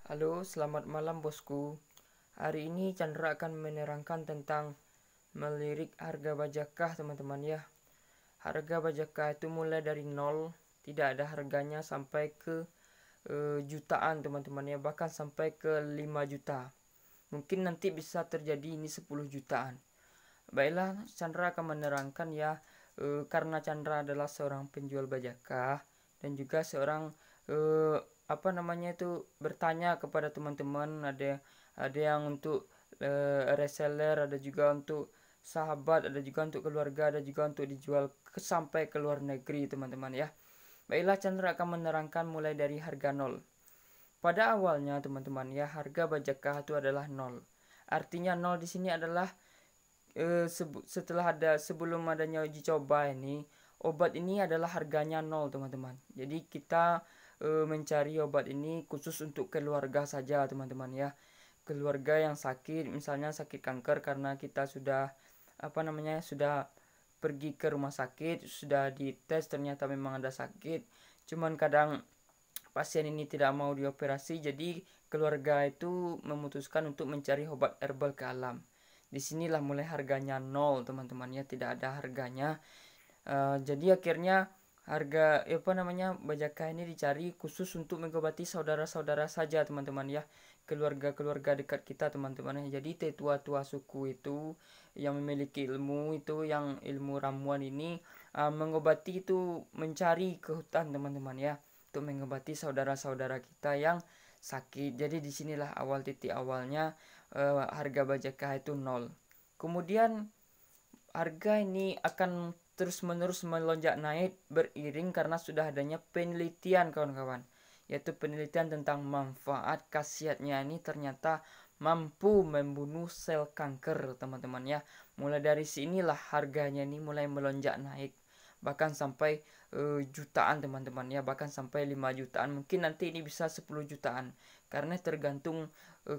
Halo, selamat malam bosku. Hari ini Chandra akan menerangkan tentang melirik harga bajakah teman-teman ya. Harga bajakah itu mulai dari nol, tidak ada harganya sampai ke jutaan teman-teman ya, bahkan sampai ke 5 juta. Mungkin nanti bisa terjadi ini 10 jutaan. Baiklah, Chandra akan menerangkan ya, karena Chandra adalah seorang penjual bajakah dan juga seorang eh, apa namanya itu bertanya kepada teman-teman, ada yang untuk reseller, ada juga untuk sahabat, ada juga untuk keluarga, ada juga untuk dijual sampai ke luar negeri teman-teman ya. Baiklah, Chandra akan menerangkan mulai dari harga nol. Pada awalnya teman-teman ya, harga bajakah itu adalah nol. Artinya nol di sini adalah setelah sebelum adanya uji coba ini, obat ini adalah harganya nol teman-teman. Jadi kita mencari obat ini khusus untuk keluarga saja teman-teman ya. Keluarga yang sakit, misalnya sakit kanker, karena kita sudah sudah pergi ke rumah sakit, sudah dites ternyata memang ada sakit, cuman kadang pasien ini tidak mau dioperasi, jadi keluarga itu memutuskan untuk mencari obat herbal ke alam. Disinilah mulai harganya nol teman-teman ya, tidak ada harganya. Jadi akhirnya harga bajakah ini dicari khusus untuk mengobati saudara-saudara saja teman-teman ya, keluarga-keluarga dekat kita teman-teman ya. Jadi tetua-tua suku itu yang memiliki ilmu itu, yang ilmu ramuan ini, mengobati itu mencari ke hutan teman-teman ya, untuk mengobati saudara-saudara kita yang sakit. Jadi disinilah awal titik awalnya harga bajakah itu nol. Kemudian harga ini akan terus-menerus melonjak naik beriring karena sudah adanya penelitian kawan-kawan, yaitu penelitian tentang manfaat khasiatnya ini ternyata mampu membunuh sel kanker teman-teman ya. Mulai dari sinilah harganya ini mulai melonjak naik, bahkan sampai jutaan teman-teman ya, bahkan sampai 5 jutaan, mungkin nanti ini bisa 10 jutaan, karena tergantung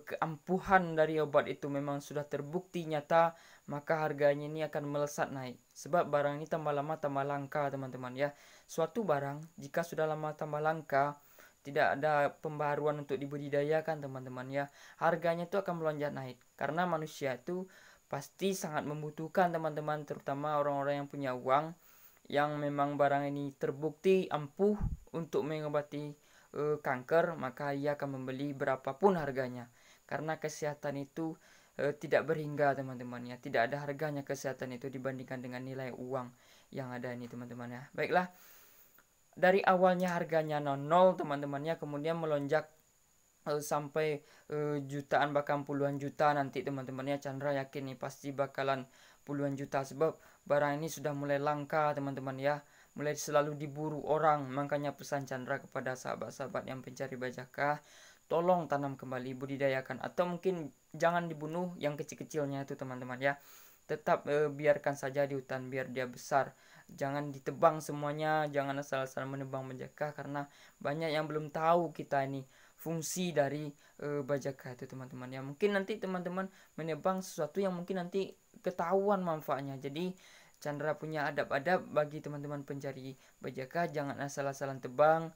keampuhan dari obat itu. Memang sudah terbukti nyata, maka harganya ini akan melesat naik, sebab barang ini tambah lama tambah langka teman-teman ya. Suatu barang jika sudah lama tambah langka, tidak ada pembaruan untuk dibudidayakan teman-teman ya, harganya itu akan melonjak naik, karena manusia itu pasti sangat membutuhkan teman-teman, terutama orang-orang yang punya uang, yang memang barang ini terbukti ampuh untuk mengobati kanker, maka ia akan membeli berapapun harganya, karena kesehatan itu tidak berhingga teman-teman ya, tidak ada harganya kesehatan itu dibandingkan dengan nilai uang yang ada ini teman-teman ya. Baiklah, dari awalnya harganya nol teman-teman ya, kemudian melonjak sampai jutaan, bahkan puluhan juta nanti teman-teman ya. Chandra yakin nih pasti bakalan puluhan juta, sebab barang ini sudah mulai langka teman-teman ya, mulai selalu diburu orang. Makanya pesan Chandra kepada sahabat-sahabat yang pencari bajakah, tolong tanam kembali, budidayakan, atau mungkin jangan dibunuh yang kecil-kecilnya itu teman-teman ya. Tetap biarkan saja di hutan biar dia besar, jangan ditebang semuanya, jangan asal-asal menebang bajakah, karena banyak yang belum tahu kita ini fungsi dari bajakah itu teman-teman ya. Mungkin nanti teman-teman menebang sesuatu yang mungkin nanti ketahuan manfaatnya. Jadi Chandra punya adab-adab bagi teman-teman pencari bajakah, jangan asal-asalan tebang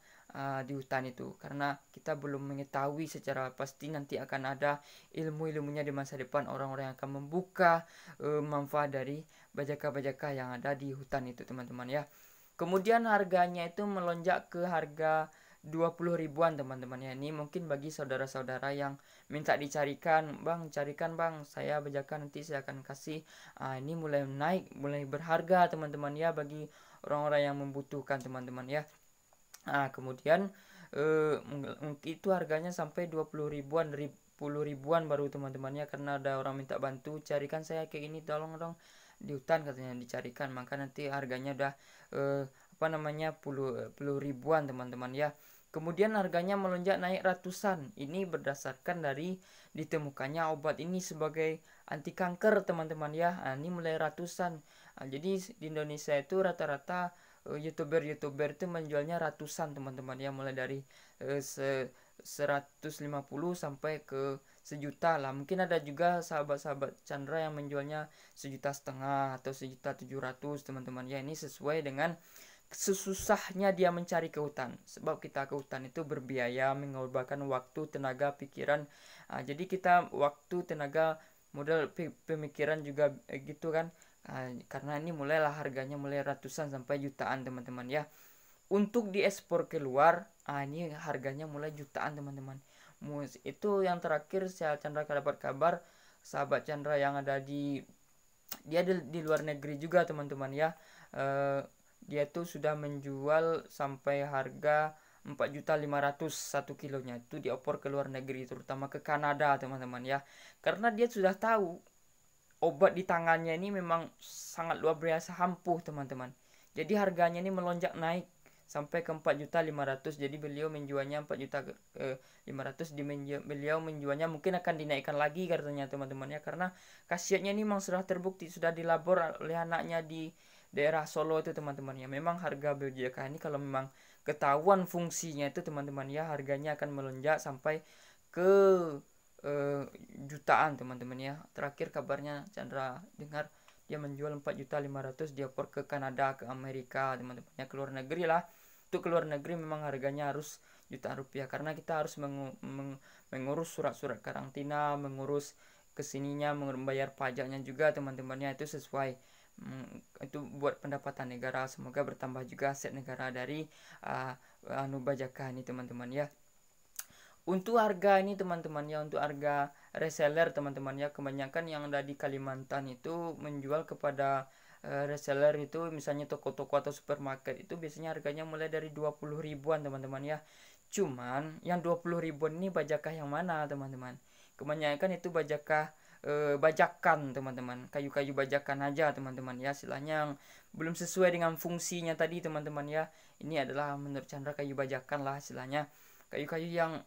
di hutan itu, karena kita belum mengetahui secara pasti nanti akan ada ilmu-ilmunya di masa depan, orang-orang yang akan membuka manfaat dari bajakah-bajakah yang ada di hutan itu teman-teman ya. Kemudian harganya itu melonjak ke harga 20 ribuan teman-teman ya. Ini mungkin bagi saudara-saudara yang minta dicarikan, bang carikan bang, saya bajakah nanti saya akan kasih. Ini mulai naik, mulai berharga teman-teman ya, bagi orang-orang yang membutuhkan teman-teman ya. Kemudian mungkin itu harganya sampai 20 ribuan, 10 ribuan baru teman-temannya, karena ada orang minta bantu, carikan saya kayak ini, tolong dong di hutan katanya dicarikan, maka nanti harganya udah puluh ribuan teman-teman ya. Kemudian harganya melonjak naik ratusan. Ini berdasarkan dari ditemukannya obat ini sebagai anti kanker teman-teman ya. Ini mulai ratusan. Jadi di Indonesia itu rata-rata youtuber itu menjualnya ratusan teman-teman ya, mulai dari 150 sampai ke sejuta lah. Mungkin ada juga sahabat-sahabat Chandra yang menjualnya 1,5 juta atau 1,7 juta teman-teman ya. Ini sesuai dengan sesusahnya dia mencari ke hutan, sebab kita ke hutan itu berbiaya, mengorbankan waktu, tenaga, pikiran. Jadi kita waktu, tenaga, modal, pemikiran juga gitu kan. Karena ini mulailah harganya mulai ratusan sampai jutaan teman-teman ya. Untuk diekspor keluar, ini harganya mulai jutaan teman-teman. Itu yang terakhir saya Chandra dapat kabar, sahabat Chandra yang ada di luar negeri juga teman-teman ya. Dia tuh sudah menjual sampai harga 4.500.000 1 kilonya, itu diopor ke luar negeri, terutama ke Kanada teman-teman ya. Karena dia sudah tahu obat di tangannya ini memang sangat luar biasa ampuh teman-teman. Jadi harganya ini melonjak naik sampai ke 4.500.000. Jadi beliau menjualnya 4.500.000, beliau menjualnya mungkin akan dinaikkan lagi katanya teman-teman ya, karena khasiatnya ini memang sudah terbukti, sudah dilabor oleh anaknya di daerah Solo itu teman-teman ya. Memang harga BJK ini kalau memang ketahuan fungsinya itu teman-teman ya, harganya akan melonjak sampai ke jutaan teman-teman ya. Terakhir kabarnya Chandra dengar dia menjual 4.500.000, dia ekspor ke Kanada, ke Amerika teman-teman ya, ke luar negeri lah. Untuk ke luar negeri memang harganya harus jutaan rupiah, karena kita harus mengurus surat-surat karantina, mengurus kesininya, membayar pajaknya juga teman-temannya, itu sesuai. Itu buat pendapatan negara, semoga bertambah juga aset negara dari bajaka ini teman-teman ya. Untuk harga ini teman-teman ya, untuk harga reseller teman-teman ya, kebanyakan yang ada di Kalimantan itu menjual kepada reseller itu, misalnya toko-toko atau supermarket, itu biasanya harganya mulai dari 20 ribuan teman-teman ya. Cuman yang 20 ribuan ini bajakah yang mana teman-teman? Kebanyakan itu bajakan teman-teman, kayu-kayu bajakan aja teman-teman ya, istilahnya yang belum sesuai dengan fungsinya tadi teman-teman ya. Ini adalah menurut Chandra kayu bajakan lah istilahnya, kayu-kayu yang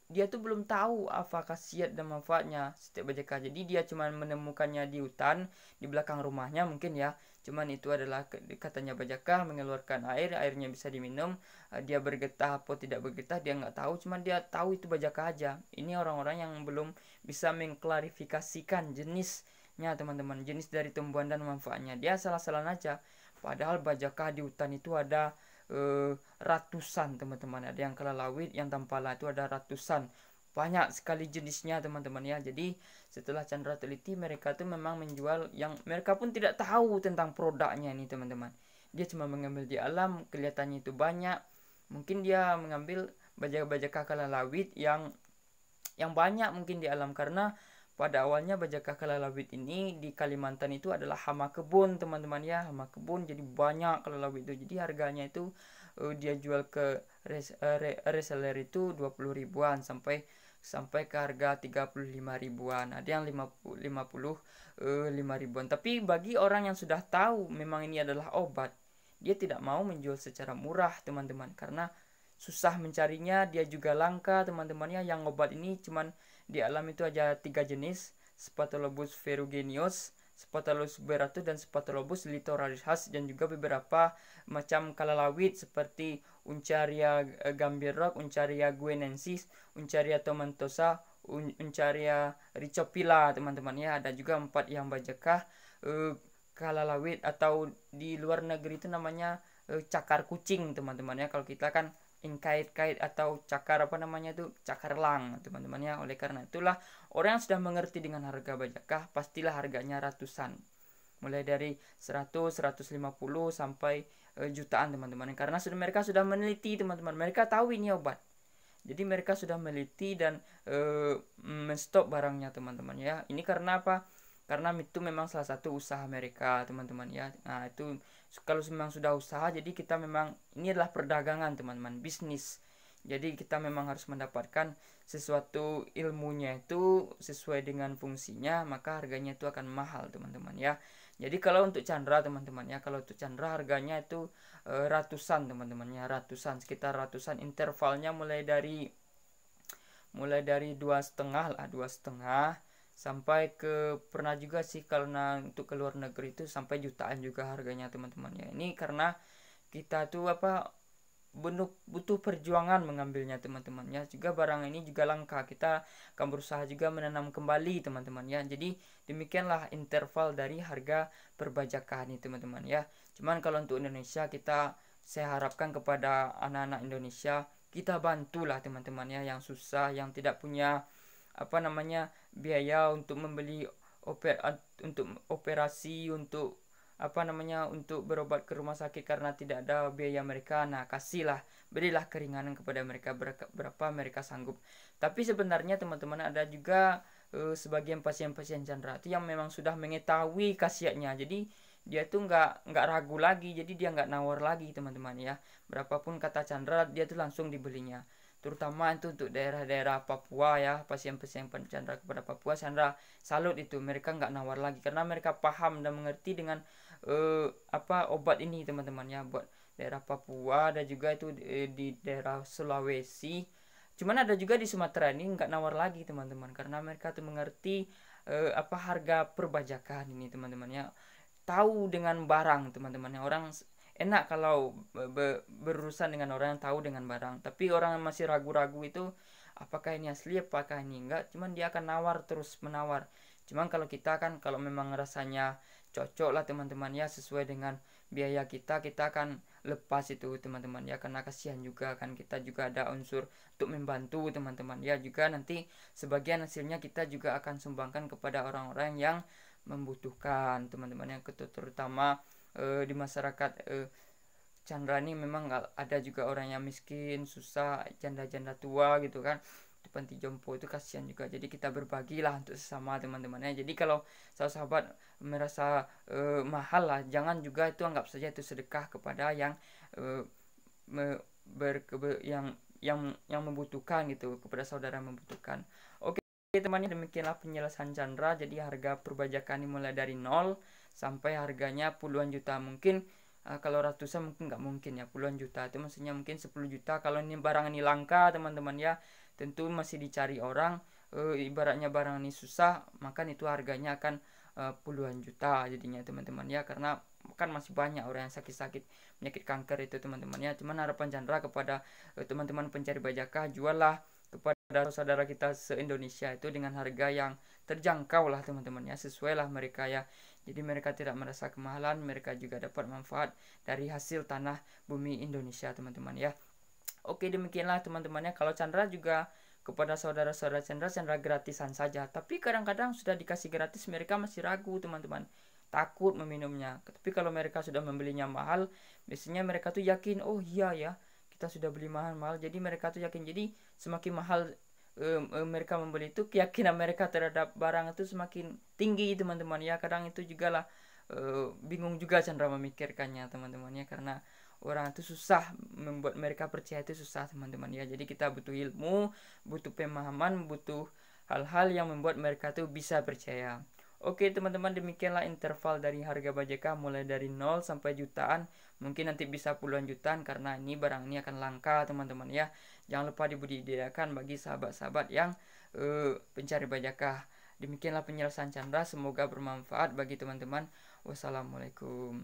dia tuh belum tahu apa khasiat dan manfaatnya setiap bajaka. Jadi dia cuma menemukannya di hutan di belakang rumahnya mungkin ya. Cuman itu adalah katanya bajaka mengeluarkan airnya bisa diminum. Dia bergetah atau tidak bergetah dia nggak tahu, cuman dia tahu itu bajaka aja. Ini orang-orang yang belum bisa mengklarifikasikan jenisnya teman-teman, jenis dari tumbuhan dan manfaatnya. Dia salah-salah aja. Padahal bajaka di hutan itu ada ratusan teman-teman, ada yang kelalawit, yang tampala itu ada ratusan, banyak sekali jenisnya teman-teman ya. Jadi setelah Chandra teliti, mereka tuh memang menjual yang mereka pun tidak tahu tentang produknya ini teman-teman. Dia cuma mengambil di alam, kelihatannya itu banyak, mungkin dia mengambil bajak-bajak kelalawit yang banyak mungkin di alam, karena pada awalnya bajak kelalawit ini di Kalimantan itu adalah hama kebun teman-teman ya, hama kebun, jadi banyak kelalawit itu. Jadi harganya itu dia jual ke reseller itu 20 ribuan sampai ke harga 35 ribuan, ada yang 55 ribuan. Tapi bagi orang yang sudah tahu memang ini adalah obat, dia tidak mau menjual secara murah teman-teman, karena susah mencarinya, dia juga langka teman-temannya. Yang obat ini cuman di alam itu aja 3 jenis, Spatholobus ferruginous, Spatholobus beratus, dan Spatholobus litoralis khas, dan juga beberapa macam kalalawit seperti Uncaria gambirok, Uncaria guinensis, Uncaria tomentosa, Uncaria ricopila teman-teman ya. Ada juga 4 yang bajakah kalalawit, atau di luar negeri itu namanya cakar kucing teman-teman ya. Kalau kita kan kait-kait atau cakar cakar lang teman-teman ya. Oleh karena itulah orang yang sudah mengerti dengan harga bajakah pastilah harganya ratusan, mulai dari 100, 150 sampai jutaan teman-teman, karena mereka sudah meneliti teman-teman, mereka tahu ini obat. Jadi mereka sudah meneliti dan menstop barangnya teman-teman ya. Ini karena apa? Karena itu memang salah satu usaha mereka teman-teman ya. Nah itu kalau memang sudah usaha, jadi kita memang ini adalah perdagangan teman-teman, bisnis. Jadi kita memang harus mendapatkan sesuatu ilmunya itu sesuai dengan fungsinya, maka harganya itu akan mahal teman-teman ya. Jadi kalau untuk Chandra teman-teman ya, kalau untuk Chandra harganya itu ratusan teman-teman ya, ratusan, sekitar ratusan, intervalnya mulai dari 2,5 lah, 2,5 sampai ke, pernah juga sih kalau untuk ke luar negeri itu sampai jutaan juga harganya teman-teman ya. Ini karena kita tuh butuh perjuangan mengambilnya teman-teman ya. Juga barang ini juga langka, kita akan berusaha juga menanam kembali teman-teman ya. Jadi demikianlah interval dari harga perbajakan ini teman-teman ya. Cuman kalau untuk Indonesia, saya harapkan kepada anak-anak Indonesia, kita bantulah teman-teman ya, yang susah, yang tidak punya biaya untuk membeli untuk operasi, untuk untuk berobat ke rumah sakit karena tidak ada biaya mereka. Nah, berilah keringanan kepada mereka berapa mereka sanggup. Tapi sebenarnya teman-teman, ada juga sebagian pasien-pasien Chandra itu yang memang sudah mengetahui khasiatnya, jadi dia tuh nggak ragu lagi, jadi dia nggak nawar lagi teman-teman ya. Berapapun kata Chandra, dia tuh langsung dibelinya. Terutama itu untuk daerah-daerah Papua ya, pasien-pasien Chandra kepada Papua, Chandra salut itu, mereka nggak nawar lagi karena mereka paham dan mengerti dengan obat ini teman-teman ya, buat daerah Papua, dan juga itu di daerah Sulawesi. Cuman ada juga di Sumatera ini nggak nawar lagi teman-teman, karena mereka tuh mengerti harga perbajakan ini teman-teman ya, tahu dengan barang teman-teman ya. Orang enak kalau berurusan dengan orang yang tahu dengan barang, tapi orang yang masih ragu-ragu itu, apakah ini asli, apakah ini enggak, cuman dia akan nawar, terus menawar. Cuman kalau kita kan, kalau memang rasanya cocok lah teman-teman ya, sesuai dengan biaya kita akan lepas itu teman-teman ya, karena kasihan juga kan, kita juga ada unsur untuk membantu teman-teman ya. Juga nanti sebagian hasilnya kita juga akan sumbangkan kepada orang-orang yang membutuhkan teman-teman yang terutama di masyarakat Chandra ini. Memang ada juga orang yang miskin, susah, janda-janda tua gitu kan, di panti jompo itu kasihan juga. Jadi kita berbagilah untuk sesama teman-temannya. Jadi kalau sahabat merasa mahal lah, jangan juga itu anggap saja itu sedekah kepada yang yang membutuhkan gitu, kepada saudara yang membutuhkan. Oke teman-teman, demikianlah penjelasan Chandra. Jadi harga perbajakan ini mulai dari 0 sampai harganya puluhan juta. Mungkin kalau ratusan mungkin nggak mungkin ya, puluhan juta itu maksudnya mungkin 10 juta. Kalau ini barang ini langka teman-teman ya, tentu masih dicari orang, ibaratnya barang ini susah, maka itu harganya akan puluhan juta jadinya teman-teman ya, karena kan masih banyak orang yang sakit-sakit penyakit kanker itu teman-teman ya. Cuman harapan Chandra kepada teman-teman pencari bajakah, juallah kepada saudara kita se-Indonesia itu dengan harga yang terjangkau lah teman-teman ya, sesuai lah mereka ya. Jadi mereka tidak merasa kemahalan, mereka juga dapat manfaat dari hasil tanah bumi Indonesia teman-teman ya. Oke, demikianlah teman-temannya. Kalau Chandra juga kepada saudara-saudara Chandra gratisan saja, tapi kadang-kadang sudah dikasih gratis mereka masih ragu teman-teman, takut meminumnya. Tapi kalau mereka sudah membelinya mahal, biasanya mereka tuh yakin, oh iya ya, kita sudah beli mahal-mahal, jadi mereka tuh yakin. Jadi semakin mahal mereka membeli itu, keyakinan mereka terhadap barang itu semakin tinggi teman-teman ya. Kadang itu juga lah bingung juga Chandra memikirkannya teman-teman ya, karena orang itu susah, membuat mereka percaya itu susah teman-teman ya. Jadi kita butuh ilmu, butuh pemahaman, butuh hal-hal yang membuat mereka tuh bisa percaya. Oke teman-teman, demikianlah interval dari harga bajakah mulai dari 0 sampai jutaan. Mungkin nanti bisa puluhan jutaan karena ini barang ini akan langka teman-teman ya. Jangan lupa dibudidayakan bagi sahabat-sahabat yang pencari bajakah. Demikianlah penjelasan Chandra, semoga bermanfaat bagi teman-teman. Wassalamualaikum.